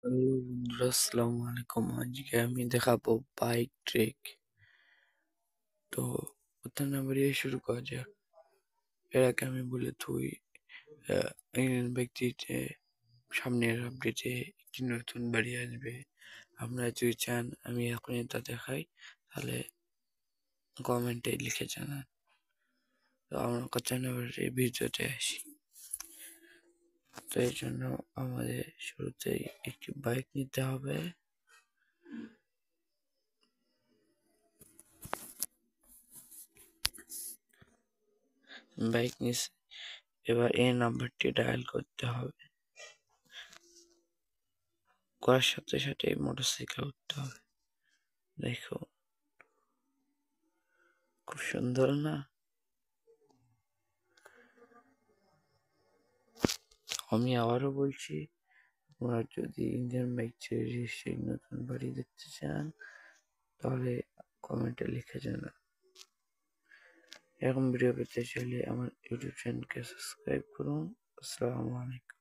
Hello বন্ধুরা, আসসালামু আলাইকুম। আজকে আমি দেখাবো বাইক ট্রিক। তো কথা না বাড়িয়ে শুরু করা যাক। এর আগে আমি বলে থুই, একজন ব্যক্তি যে সামনের আপডেটে একটি নতুন বাড়ি আসবে। আপনারা যদি চান আমি এখনই তা দেখাই, তাহলে কমেন্টে লিখে জানান। তো আমরা কথা না বাড়িয়ে ভিডিওতে আসি। তো এই জন্য আমাদের শুরুতেই একটি বাইক নিতে হবে। বাইক নিয়ে এবার এই নাম্বারটি ডায়াল করতে হবে। করার সাথে সাথে মোটরসাইকেল উঠতে হবে। দেখো, খুব সুন্দর না? আমি আবারও বলছি, আপনারা যদি ইন্ডিয়ান বাইক ছেড়ে সেই নতুন বাড়ি দেখতে চান, তাহলে কমেন্টে লিখে জানান। এরকম ভিডিও পেতে চাইলে আমার ইউটিউব চ্যানেলকে সাবস্ক্রাইব করুন। আসসালামু আলাইকুম।